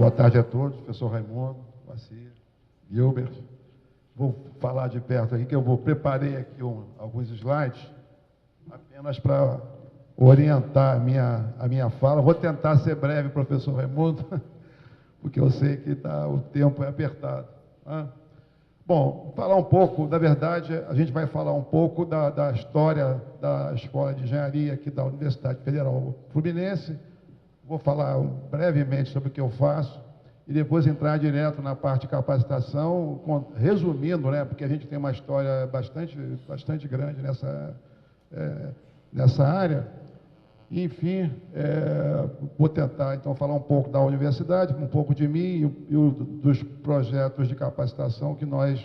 Boa tarde a todos, professor Raimundo, Bacia, Gilbert. Vou falar de perto aqui, que eu preparei aqui alguns slides, apenas para orientar a minha fala. Vou tentar ser breve, professor Raimundo, porque eu sei que o tempo é apertado. Bom, falar um pouco, na verdade, a gente vai falar um pouco da história da Escola de Engenharia aqui da Universidade Federal Fluminense. Vou falar brevemente sobre o que eu faço e depois entrar direto na parte de capacitação, resumindo, né, porque a gente tem uma história bastante grande nessa área. Enfim, vou tentar, então, falar um pouco da universidade, um pouco de mim e dos projetos de capacitação que nós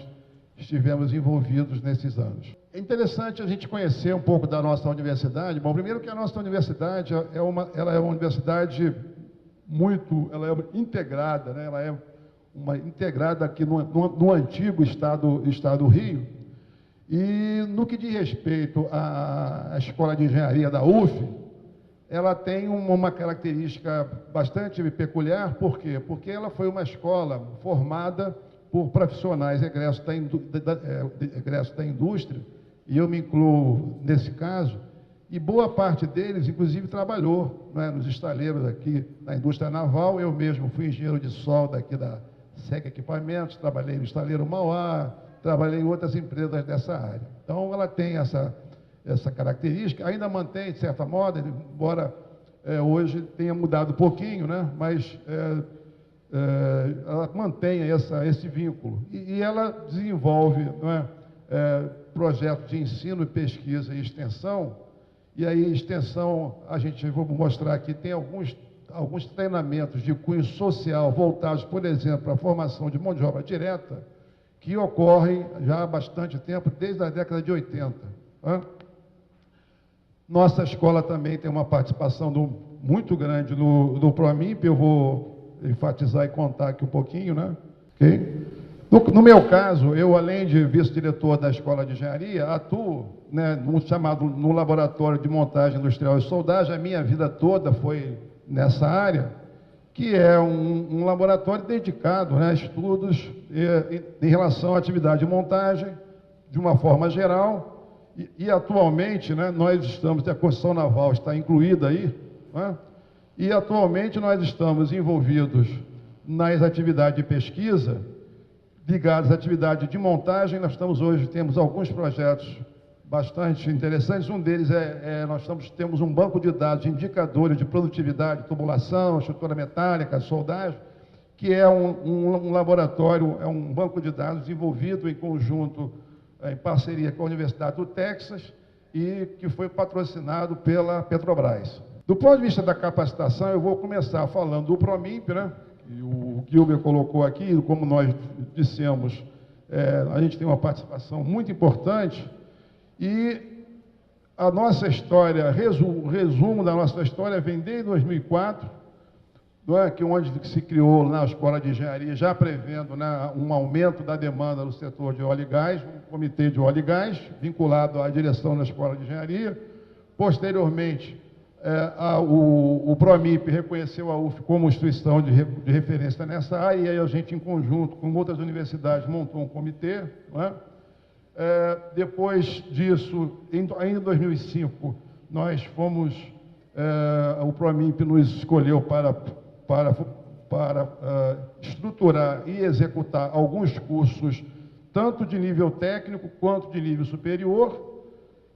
estivemos envolvidos nesses anos. É interessante a gente conhecer um pouco da nossa universidade. Bom, primeiro que a nossa universidade ela é uma universidade ela é integrada, né? Ela é uma integrada aqui no antigo estado do Rio. E no que diz respeito à Escola de Engenharia da UF, ela tem uma característica bastante peculiar. Por quê? Porque ela foi uma escola formada por profissionais egressos da indústria, e eu me incluo nesse caso, e boa parte deles, inclusive, trabalhou, né, nos estaleiros aqui da indústria naval. Eu mesmo fui engenheiro de solda aqui da SEC Equipamentos, trabalhei no estaleiro Mauá, trabalhei em outras empresas dessa área. Então, ela tem essa característica, ainda mantém, de certa modo, embora hoje tenha mudado um pouquinho, né, mas ela mantém esse vínculo. E ela desenvolve, não é, projetos de ensino, pesquisa e extensão. E aí, extensão, vou mostrar aqui, tem alguns treinamentos de cunho social voltados, por exemplo, para a formação de mão de obra direta, que ocorrem já há bastante tempo, desde a década de 80. Né? Nossa escola também tem uma participação muito grande no PROMIMP. Eu vou enfatizar e contar aqui um pouquinho, né? Okay? No meu caso, eu, além de vice-diretor da Escola de Engenharia, atuo, né, no Laboratório de Montagem Industrial e Soldagem. A minha vida toda foi nessa área, que é um laboratório dedicado, né, a estudos em relação à atividade de montagem, de uma forma geral, e atualmente, né, nós estamos, a construção naval está incluída aí, né, e atualmente nós estamos envolvidos nas atividades de pesquisa, ligados à atividade de montagem. Temos alguns projetos bastante interessantes. Um deles temos um banco de dados de indicadores de produtividade, tubulação, estrutura metálica, soldagem, que é um laboratório, é um banco de dados desenvolvido em conjunto, em parceria com a Universidade do Texas, e que foi patrocinado pela Petrobras. Do ponto de vista da capacitação, eu vou começar falando do PROMIMP, né? E o Gilbert colocou aqui, como nós dissemos, a gente tem uma participação muito importante, e a nossa história, o resumo da nossa história vem desde 2004, onde se criou na Escola de Engenharia, já prevendo, né, um aumento da demanda no setor de óleo e gás, um comitê de óleo e gás, vinculado à direção da Escola de Engenharia. Posteriormente, o PROMIMP reconheceu a UF como instituição de referência nessa área, e aí a gente, em conjunto com outras universidades, montou um comitê. Né? Depois disso, ainda em 2005, nós fomos, o PROMIMP nos escolheu para estruturar e executar alguns cursos, tanto de nível técnico quanto de nível superior.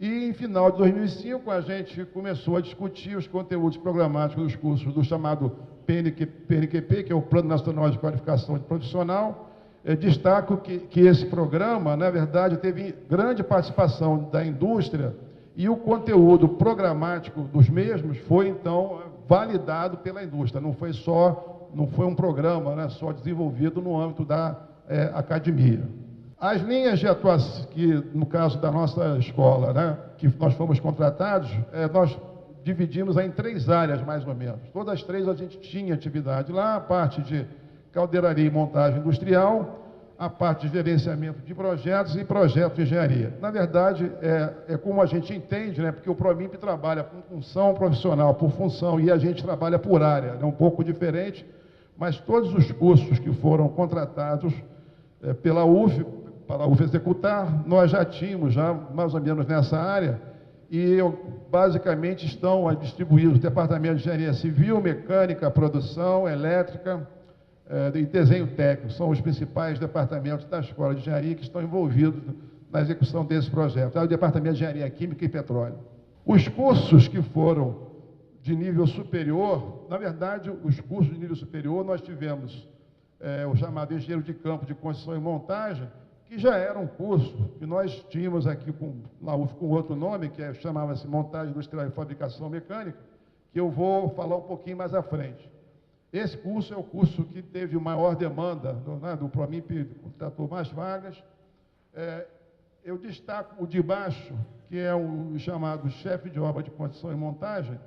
E, em final de 2005, a gente começou a discutir os conteúdos programáticos dos cursos do chamado PNQP, que é o Plano Nacional de Qualificação de Profissional. Destaco que esse programa, na verdade, teve grande participação da indústria, e o conteúdo programático dos mesmos foi, então, validado pela indústria. Não foi um programa, né, só desenvolvido no âmbito da academia. As linhas de atuação, que no caso da nossa escola, né, que nós fomos contratados, nós dividimos em 3 áreas, mais ou menos. Todas as 3 a gente tinha atividade lá: a parte de caldeiraria e montagem industrial, a parte de gerenciamento de projetos e projetos de engenharia. Na verdade, como a gente entende, né, porque o PROMIMP trabalha com função profissional, por função, e a gente trabalha por área. É um pouco diferente, mas todos os cursos que foram contratados pela UF, para a UF executar, nós já tínhamos, já mais ou menos nessa área, e basicamente estão distribuídos departamentos de engenharia civil, mecânica, produção, elétrica e desenho técnico. São os principais departamentos da Escola de Engenharia que estão envolvidos na execução desse projeto. É o departamento de engenharia química e petróleo. Os cursos que foram de nível superior, na verdade, os cursos de nível superior, nós tivemos o chamado engenheiro de campo de construção e montagem, que já era um curso que nós tínhamos aqui na UF com outro nome, que chamava-se Montagem Industrial e Fabricação Mecânica, que eu vou falar um pouquinho mais à frente. Esse curso é o curso que teve maior demanda, do PROMIMP contratou mais vagas. Eu destaco o de baixo, que é o chamado chefe de obra de construção e montagem,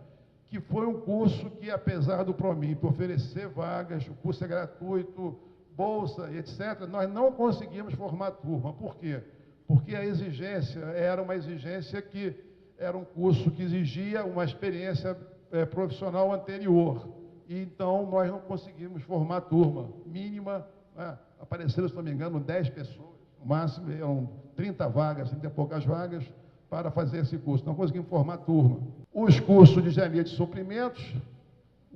que foi um curso que, apesar do PROMIMP oferecer vagas, o curso é gratuito, bolsa, etc., nós não conseguimos formar turma. Por quê? Porque a exigência era uma exigência que era um curso que exigia uma experiência profissional anterior. E, então, nós não conseguimos formar turma mínima. Apareceram, se não me engano, 10 pessoas. No máximo, eram 30 vagas, 30 e poucas vagas, para fazer esse curso. Não conseguimos formar turma. Os cursos de engenharia de suprimentos,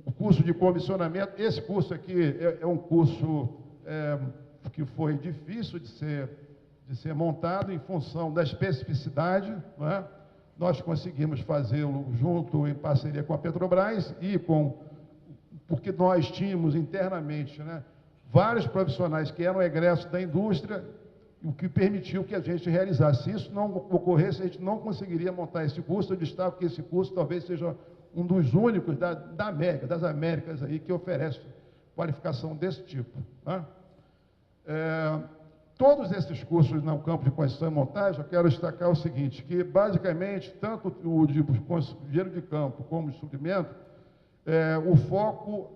o curso de comissionamento. Esse curso aqui é um curso que foi difícil de ser montado em função da especificidade, não é? Nós conseguimos fazê-lo junto, em parceria com a Petrobras e porque nós tínhamos internamente, né, vários profissionais que eram egressos da indústria, o que permitiu que a gente realizasse. Se isso não ocorresse, a gente não conseguiria montar esse curso. Eu destaco que esse curso talvez seja um dos únicos das Américas aí que oferece qualificação desse tipo. Né? Todos esses cursos no campo de construção e montagem, eu quero destacar o seguinte, que basicamente, tanto o de engenheiro de campo como o de suprimento, o foco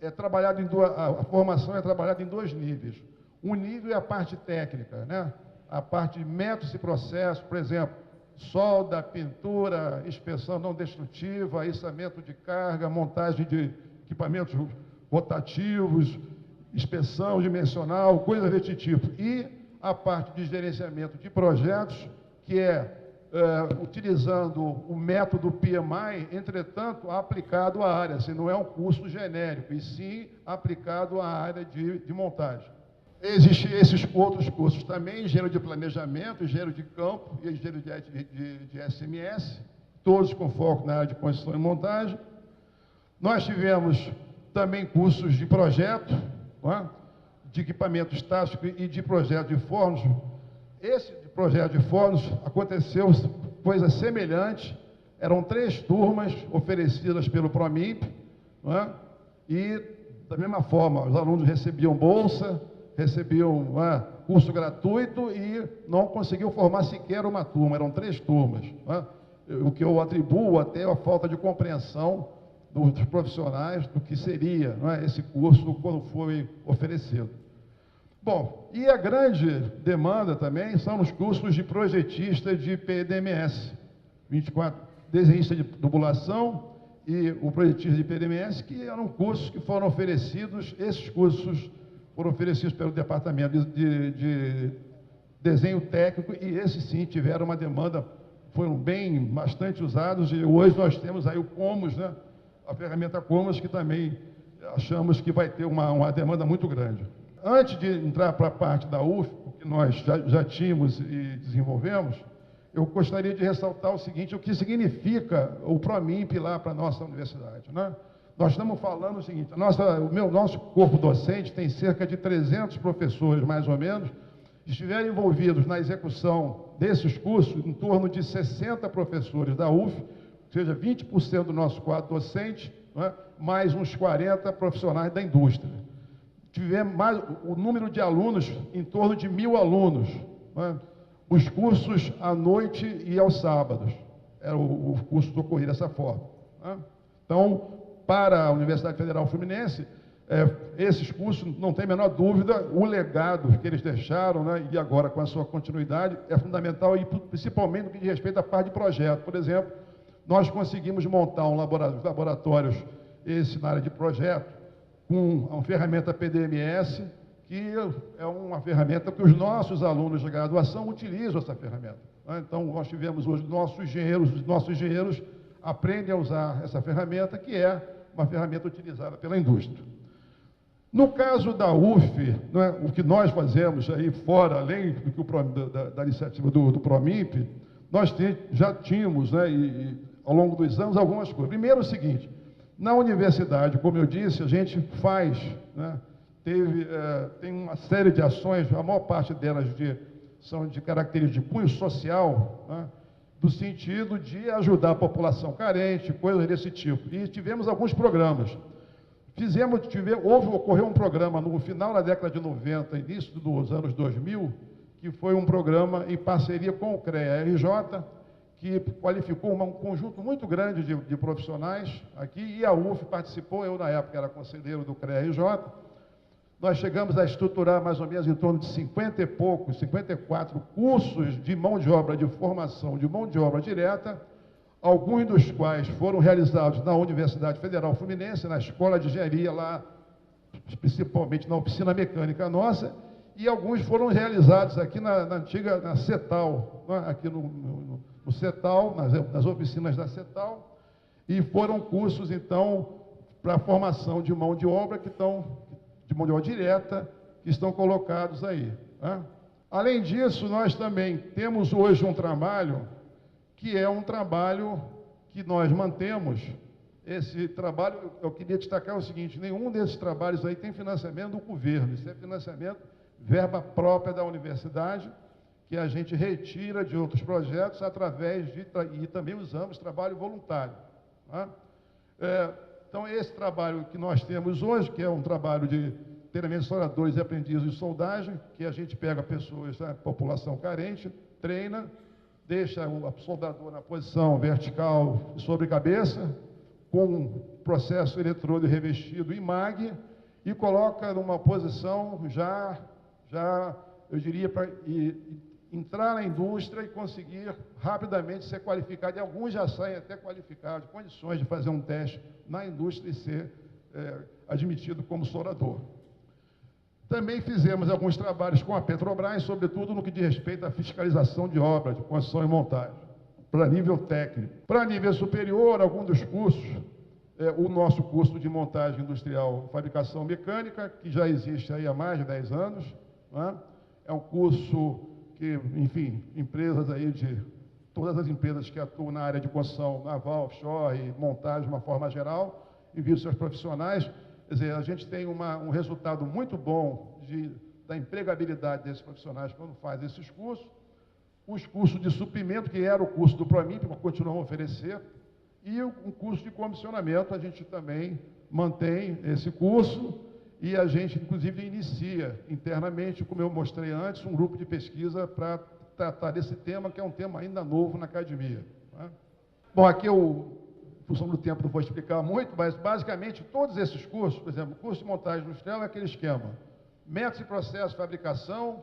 é trabalhado a formação é trabalhada em 2 níveis. Um nível é a parte técnica, né? A parte de métodos e processos, por exemplo, solda, pintura, inspeção não destrutiva, içamento de carga, montagem de equipamentos rotativos, inspeção dimensional, coisas desse tipo. E a parte de gerenciamento de projetos, que utilizando o método PMI, entretanto, aplicado à área. Assim, não é um curso genérico, e sim aplicado à área de montagem. Existem esses outros cursos também, engenheiro de planejamento, engenheiro de campo e engenheiro de SMS, todos com foco na área de construção e montagem. Nós tivemos também cursos de projeto, de equipamento estático e de projeto de fornos. Esse de projeto de fornos aconteceu coisa semelhante, eram 3 turmas oferecidas pelo PROMIMP, e da mesma forma, os alunos recebiam bolsa, recebiam curso gratuito e não conseguiam formar sequer uma turma, eram 3 turmas. O que eu atribuo até a falta de compreensão dos profissionais do que seria esse curso quando foi oferecido. Bom, e a grande demanda também são os cursos de projetista de PDMS, 24, desenhista de tubulação e o projetista de PDMS, que eram cursos que foram oferecidos, esses cursos foram oferecidos pelo Departamento de Desenho Técnico, e esses sim tiveram uma demanda, foram bastante usados, e hoje nós temos aí o Comus, né? A ferramenta Comus, que também achamos que vai ter uma demanda muito grande. Antes de entrar para a parte da UF, que nós já tínhamos e desenvolvemos, eu gostaria de ressaltar o seguinte, o que significa o PROMIMP lá para a nossa universidade, né? Nós estamos falando o seguinte, o nosso corpo docente tem cerca de 300 professores, mais ou menos, estiveram envolvidos na execução desses cursos, em torno de 60 professores da UF, ou seja, 20% do nosso quadro docente, mais uns 40 profissionais da indústria. Tivemos o número de alunos, em torno de 1.000 alunos. Os cursos à noite e aos sábados. O curso ocorria dessa forma. Então, para a Universidade Federal Fluminense, esses cursos, não tem a menor dúvida, o legado que eles deixaram, e agora com a sua continuidade, é fundamental, e principalmente no que diz respeito à parte de projeto. Por exemplo, nós conseguimos montar laboratórios, esse na área de projeto, com a ferramenta PDMS, que é uma ferramenta que os nossos alunos de graduação utilizam essa ferramenta. Então, nós tivemos hoje os nossos engenheiros aprendem a usar essa ferramenta, que é uma ferramenta utilizada pela indústria. No caso da UF, o que nós fazemos aí fora, além do que da iniciativa do PROMIMP, nós já tínhamos, ao longo dos anos, algumas coisas. Primeiro, o seguinte: na universidade, como eu disse, a gente faz, tem uma série de ações, a maior parte delas são de características de cunho social, do sentido de ajudar a população carente, coisas desse tipo. E tivemos alguns programas. Ocorreu um programa no final da década de 90, início dos anos 2000, que foi um programa em parceria com o CREA-RJ, que qualificou um conjunto muito grande de profissionais aqui, e a UF participou. Eu, na época, era conselheiro do CREA-RJ. Nós chegamos a estruturar mais ou menos em torno de 54 cursos de mão de obra, de formação de mão de obra direta, alguns dos quais foram realizados na Universidade Federal Fluminense, na Escola de Engenharia, lá, principalmente na oficina mecânica nossa, e alguns foram realizados aqui na CETAL, aqui no CETAL, nas oficinas da CETAL, e foram cursos, então, para a formação de mão de obra de mão de obra direta, que estão colocados aí. Além disso, nós também temos hoje um trabalho que é um trabalho que nós mantemos. Esse trabalho, eu queria destacar o seguinte: nenhum desses trabalhos aí tem financiamento do governo, isso é financiamento, verba própria da universidade, que a gente retira de outros projetos e também usamos trabalho voluntário. Então, esse trabalho que nós temos hoje, que é um trabalho de treinamento de soldadores e aprendizes de soldagem, que a gente pega pessoas, população carente, treina, deixa o soldador na posição vertical sobre cabeça, com um processo eletrônico revestido em MAG, e coloca numa posição eu diria, para entrar na indústria e conseguir rapidamente ser qualificado, e alguns já saem até qualificados, condições de fazer um teste na indústria e ser admitido como soldador. Também fizemos alguns trabalhos com a Petrobras, sobretudo no que diz respeito à fiscalização de obras, de construção e montagem, para nível técnico. Para nível superior, alguns dos cursos, o nosso curso de montagem industrial, fabricação mecânica, que já existe aí há mais de 10 anos, é um curso que, enfim, empresas aí todas as empresas que atuam na área de construção naval, offshore e montagem de uma forma geral, enviam seus profissionais. Quer dizer, a gente tem um resultado muito bom da empregabilidade desses profissionais quando faz esses cursos. Os cursos de suprimento, que era o curso do PROMIMP, que continuamos a oferecer, e um curso de comissionamento, a gente também mantém esse curso, e a gente, inclusive, inicia internamente, como eu mostrei antes, um grupo de pesquisa para tratar desse tema, que é um tema ainda novo na academia. Bom, aqui em função do tempo não vou explicar muito, mas basicamente todos esses cursos, por exemplo, o curso de montagem industrial é aquele esquema: métodos e processos de fabricação,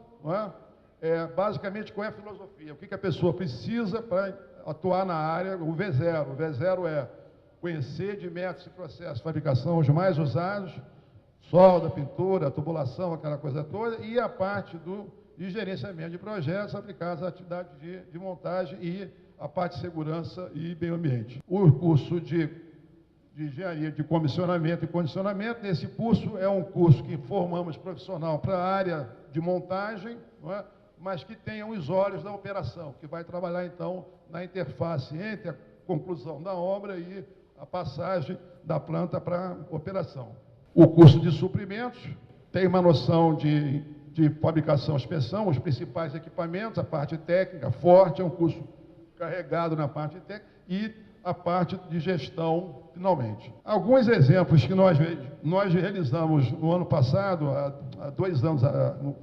basicamente qual é a filosofia, o que a pessoa precisa para atuar na área, o V0. O V0 é conhecer de métodos e processos de fabricação os mais usados, solda, pintura, tubulação, aquela coisa toda, e a parte de gerenciamento de projetos aplicados às atividades de montagem e a parte de segurança e meio ambiente. O curso de engenharia de comissionamento e condicionamento, nesse curso é um curso que formamos profissional para a área de montagem, mas que tenha os olhos da operação, que vai trabalhar, então, na interface entre a conclusão da obra e a passagem da planta para a operação. O curso de suprimentos tem uma noção de fabricação e inspeção, os principais equipamentos, a parte técnica forte, é um curso carregado na parte técnica, e a parte de gestão, finalmente. Alguns exemplos que nós realizamos no ano passado, há 2 anos,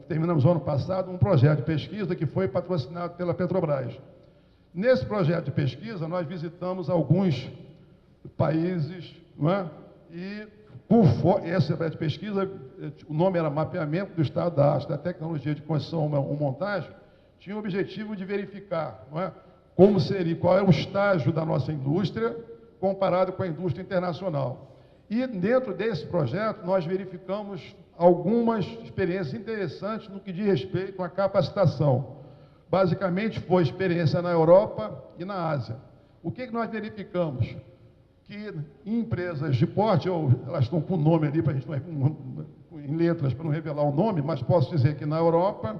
terminamos o ano passado, um projeto de pesquisa que foi patrocinado pela Petrobras. Nesse projeto de pesquisa, nós visitamos alguns países, e esse projeto de pesquisa, o nome era Mapeamento do Estado da Arte da Tecnologia de Construção e Montagem, tinha o objetivo de verificar, qual é o estágio da nossa indústria comparado com a indústria internacional. E dentro desse projeto, nós verificamos algumas experiências interessantes no que diz respeito à capacitação. Basicamente, foi experiência na Europa e na Ásia. O que nós verificamos? Que em empresas de porte, elas estão com o nome ali, para a gente em letras, para não revelar o nome, mas posso dizer que na Europa,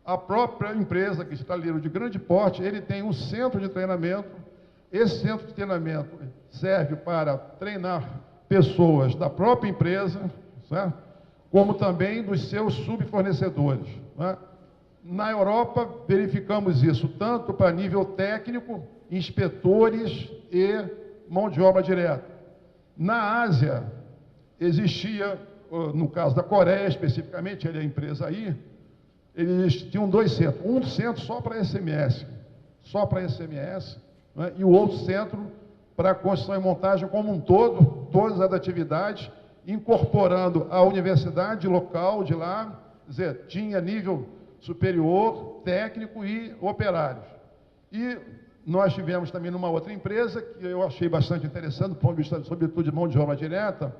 a própria empresa, que está ali de grande porte, ele tem um centro de treinamento. Esse centro de treinamento serve para treinar pessoas da própria empresa, certo? Como também dos seus subfornecedores, né? Na Europa, verificamos isso tanto para nível técnico, inspetores e mão de obra direta. Na Ásia, existia, no caso da Coreia especificamente, ele é a empresa aí, eles tinham 2 centros, um centro só para SMS, né? E o outro centro para construção e montagem como um todo, todas as atividades, incorporando a universidade local de lá, quer dizer, tinha nível superior, técnico e operários. E nós tivemos também numa outra empresa, que eu achei bastante interessante, do ponto de vista, sobretudo, de mão de obra direta,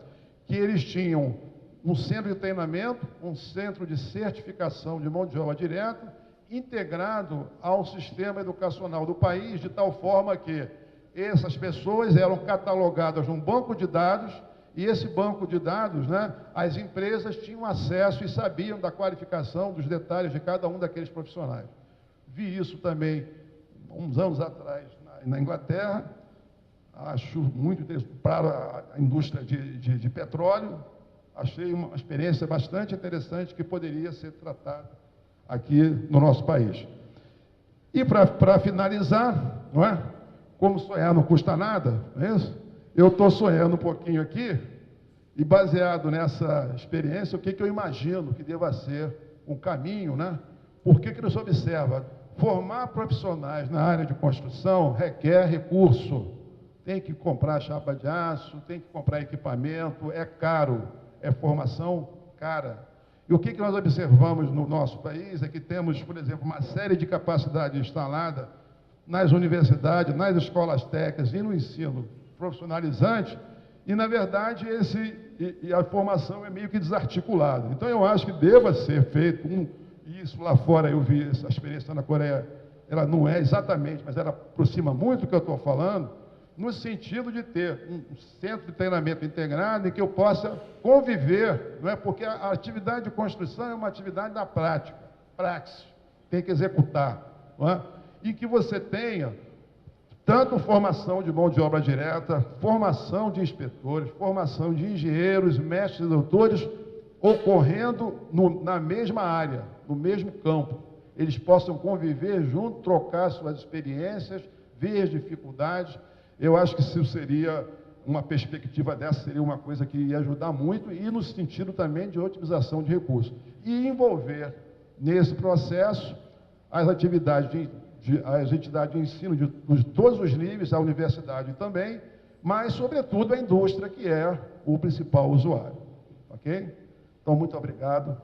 que eles tinham um centro de treinamento, um centro de certificação de mão de obra direta, integrado ao sistema educacional do país, de tal forma que essas pessoas eram catalogadas num banco de dados, e esse banco de dados, né, as empresas tinham acesso e sabiam da qualificação, dos detalhes de cada um daqueles profissionais. Vi isso também, uns anos atrás, na Inglaterra, acho muito interessante, para a indústria de petróleo, achei uma experiência bastante interessante que poderia ser tratada aqui no nosso país. E para finalizar, não é? Como sonhar não custa nada, não é isso? Eu estou sonhando um pouquinho aqui, e baseado nessa experiência, o que eu imagino que deva ser um caminho, né? Por que nos observa? Formar profissionais na área de construção requer recurso. Tem que comprar chapa de aço, tem que comprar equipamento, é caro, é formação cara. E o que nós observamos no nosso país é que temos, por exemplo, uma série de capacidade instalada nas universidades, nas escolas técnicas e no ensino profissionalizante, e, na verdade, a formação é meio que desarticulada. Então, eu acho que deva ser feito, isso lá fora eu vi, essa experiência na Coreia, ela não é exatamente, mas ela aproxima muito do que eu estou falando, no sentido de ter um centro de treinamento integrado em que eu possa conviver, não é? Porque a atividade de construção é uma atividade da prática, praxis, tem que executar, não é? E que você tenha tanto formação de mão de obra direta, formação de inspetores, formação de engenheiros, mestres e doutores, ocorrendo na mesma área, no mesmo campo. Eles possam conviver junto, trocar suas experiências, ver as dificuldades. Eu acho que isso seria, uma perspectiva dessa, seria uma coisa que ia ajudar muito, e no sentido também de otimização de recursos. E envolver nesse processo as atividades as entidades de ensino de todos os níveis, a universidade também, mas, sobretudo, a indústria, que é o principal usuário. Ok? Então, muito obrigado.